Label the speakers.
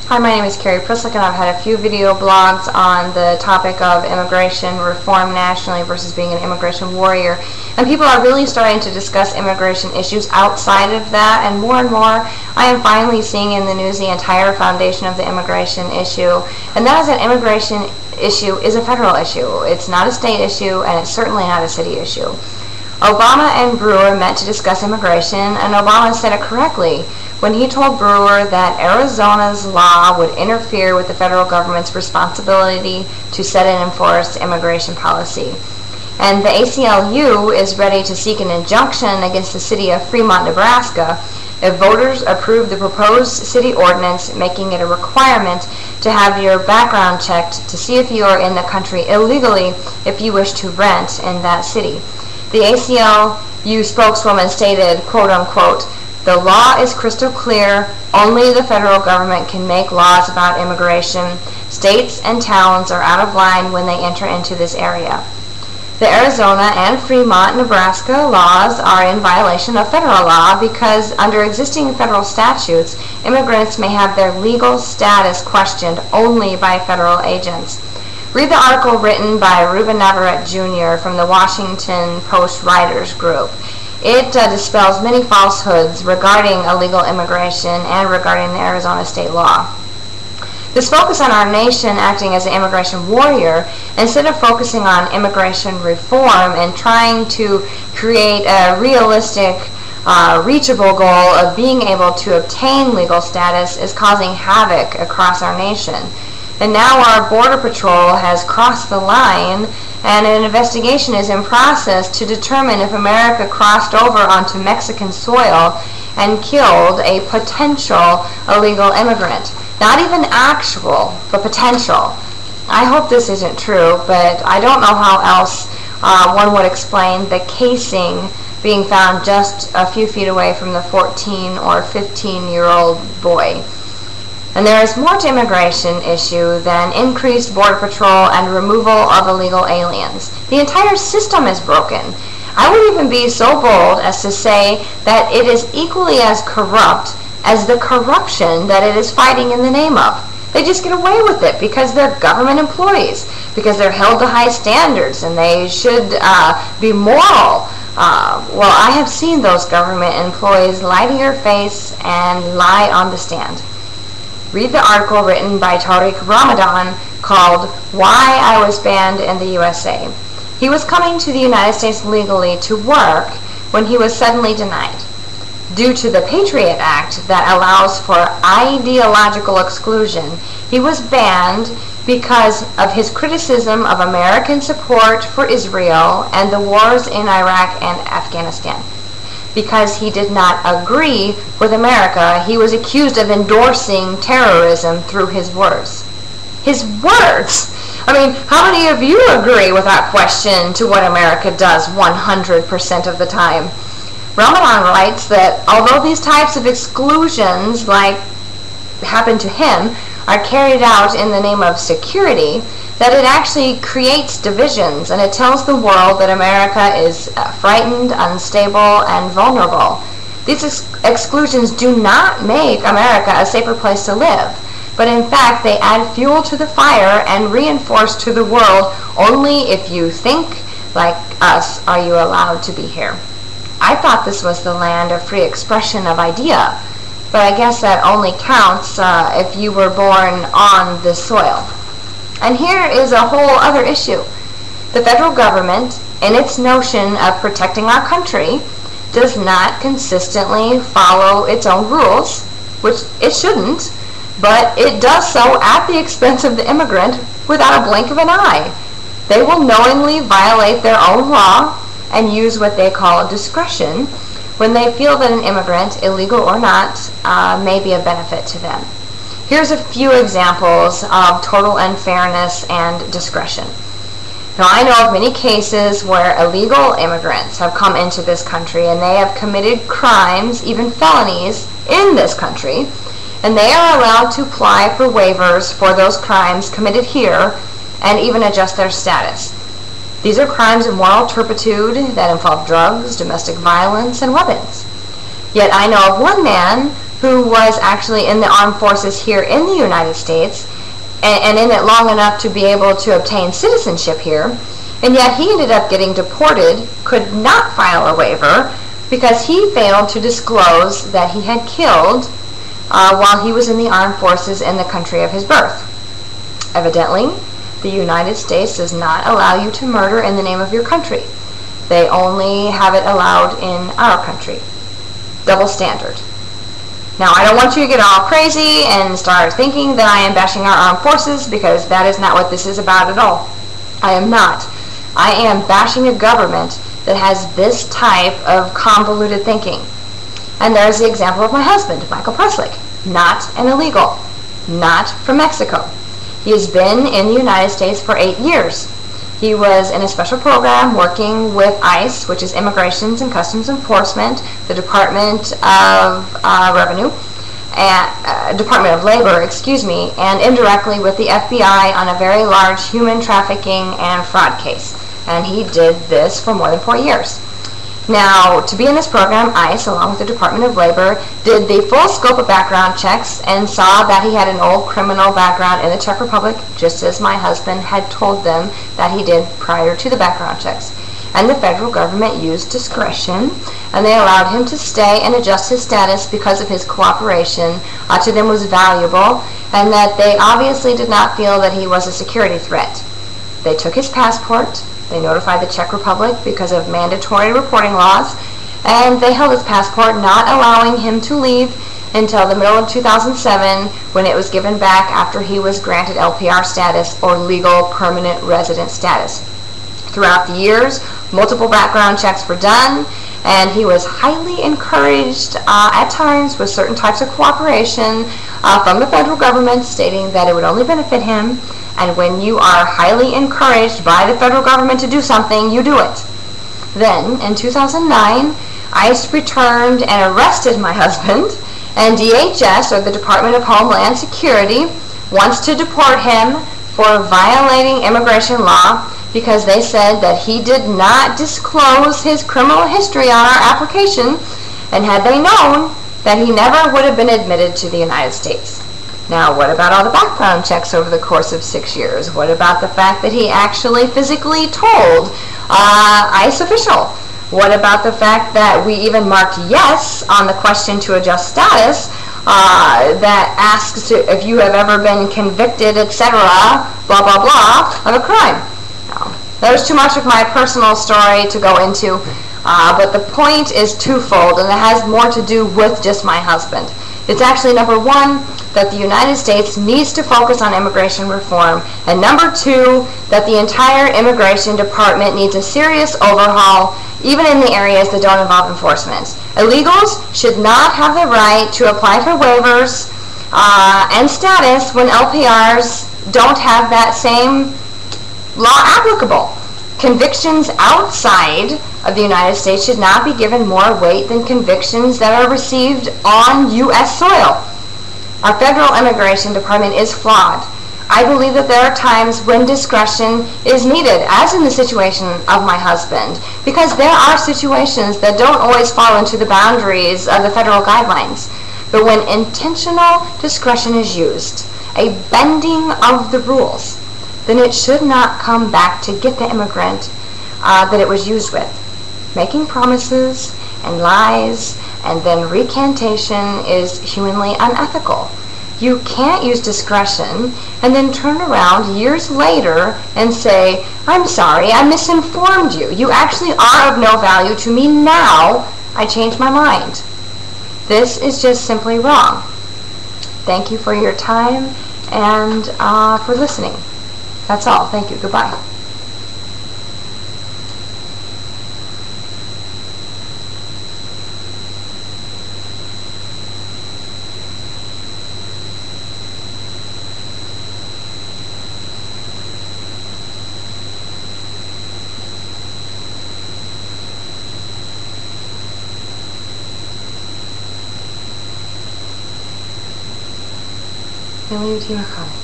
Speaker 1: Hi, my name is Carrie Prislick, and I've had a few video blogs on the topic of immigration reform nationally versus being an immigration warrior. And people are really starting to discuss immigration issues outside of that, and more I am finally seeing in the news the entire foundation of the immigration issue. And that is that immigration issue is a federal issue. It's not a state issue, and it's certainly not a city issue. Obama and Brewer met to discuss immigration, and Obama said it correctly when he told Brewer that Arizona's law would interfere with the federal government's responsibility to set and enforce immigration policy. And the ACLU is ready to seek an injunction against the city of Fremont, Nebraska, if voters approve the proposed city ordinance making it a requirement to have your background checked to see if you are in the country illegally if you wish to rent in that city. The ACLU spokeswoman stated, quote unquote, "The law is crystal clear. Only the federal government can make laws about immigration. States and towns are out of line when they enter into this area." The Arizona and Fremont, Nebraska laws are in violation of federal law because under existing federal statutes, immigrants may have their legal status questioned only by federal agents. Read the article written by Ruben Navarrete Jr. from the Washington Post Writers Group. It dispels many falsehoods regarding illegal immigration and regarding the Arizona state law. This focus on our nation acting as an immigration warrior, instead of focusing on immigration reform and trying to create a realistic, reachable goal of being able to obtain legal status, is causing havoc across our nation. And now our Border Patrol has crossed the line, and an investigation is in process to determine if America crossed over onto Mexican soil and killed a potential illegal immigrant. Not even actual, but potential. I hope this isn't true, but I don't know how else one would explain the casing being found just a few feet away from the 14 or 15-year-old boy. And there is more to immigration issue than increased Border Patrol and removal of illegal aliens. The entire system is broken. I would even be so bold as to say that it is equally as corrupt as the corruption that it is fighting in the name of. They just get away with it because they're government employees, because they're held to high standards and they should be moral. Well, I have seen those government employees lie to your face and lie on the stand. Read the article written by Tariq Ramadan called "Why I Was Banned in the USA." He was coming to the United States legally to work when he was suddenly denied. Due to the Patriot Act that allows for ideological exclusion, he was banned because of his criticism of American support for Israel and the wars in Iraq and Afghanistan. Because he did not agree with America, he was accused of endorsing terrorism through his words. His words! I mean, how many of you agree without question to what America does 100% of the time? Ramadan writes that although these types of exclusions, like happen to him, are carried out in the name of security, that it actually creates divisions, and it tells the world that America is frightened, unstable, and vulnerable. These exclusions do not make America a safer place to live, but in fact they add fuel to the fire and reinforce to the world, only if you think like us are you allowed to be here. I thought this was the land of free expression of idea, but I guess that only counts if you were born on this soil. And here is a whole other issue. The federal government, in its notion of protecting our country, does not consistently follow its own rules, which it shouldn't, but it does so at the expense of the immigrant without a blink of an eye. They will knowingly violate their own law and use what they call discretion when they feel that an immigrant, illegal or not, may be a benefit to them. Here's a few examples of total unfairness and discretion. Now, I know of many cases where illegal immigrants have come into this country and they have committed crimes, even felonies, in this country, and they are allowed to apply for waivers for those crimes committed here and even adjust their status. These are crimes of moral turpitude that involve drugs, domestic violence, and weapons. Yet I know of one man who was actually in the armed forces here in the United States and in it long enough to be able to obtain citizenship here, and yet he ended up getting deported, could not file a waiver because he failed to disclose that he had killed while he was in the armed forces in the country of his birth. Evidently, the United States does not allow you to murder in the name of your country. They only have it allowed in our country. Double standard. Now, I don't want you to get all crazy and start thinking that I am bashing our armed forces, because that is not what this is about at all. I am not. I am bashing a government that has this type of convoluted thinking. And there's the example of my husband, Michael Presslick. Not an illegal. Not from Mexico. He has been in the United States for 8 years. He was in a special program working with ICE, which is Immigration and Customs Enforcement, the Department of Revenue, and Department of Labor, and indirectly with the FBI on a very large human trafficking and fraud case. And he did this for more than 4 years. Now, to be in this program, ICE, along with the Department of Labor, did the full scope of background checks and saw that he had an old criminal background in the Czech Republic, just as my husband had told them that he did prior to the background checks. And the federal government used discretion, and they allowed him to stay and adjust his status because of his cooperation to them was valuable, and that they obviously did not feel that he was a security threat. They took his passport. They notified the Czech Republic because of mandatory reporting laws, and they held his passport, not allowing him to leave until the middle of 2007, when it was given back after he was granted LPR status, or legal permanent resident status. Throughout the years, multiple background checks were done, and he was highly encouraged at times with certain types of cooperation from the federal government, stating that it would only benefit him. And when you are highly encouraged by the federal government to do something, you do it. Then, in 2009, ICE returned and arrested my husband, and DHS, or the Department of Homeland Security, wants to deport him for violating immigration law because they said that he did not disclose his criminal history on our application, and had they known, that he never would have been admitted to the United States. Now, what about all the background checks over the course of 6 years? What about the fact that he actually physically told ICE official? What about the fact that we even marked yes on the question to adjust status that asks if you have ever been convicted, etc., blah, blah, blah, of a crime? Now, there's too much of my personal story to go into, but the point is twofold, and it has more to do with just my husband. It's actually, number one, that the United States needs to focus on immigration reform, and number two, that the entire immigration department needs a serious overhaul, even in the areas that don't involve enforcement. Illegals should not have the right to apply for waivers and status when LPRs don't have that same law applicable. Convictions outside of the United States should not be given more weight than convictions that are received on U.S. soil. Our federal immigration department is flawed. I believe that there are times when discretion is needed, as in the situation of my husband, because there are situations that don't always fall into the boundaries of the federal guidelines. But when intentional discretion is used, a bending of the rules, then it should not come back to get the immigrant that it was used with. Making promises and lies and then recantation is humanly unethical. You can't use discretion and then turn around years later and say, I'm sorry, I misinformed you. You actually are of no value to me now. I changed my mind. This is just simply wrong. Thank you for your time and for listening. That's all. Thank you. Goodbye. Emily Utima Khan.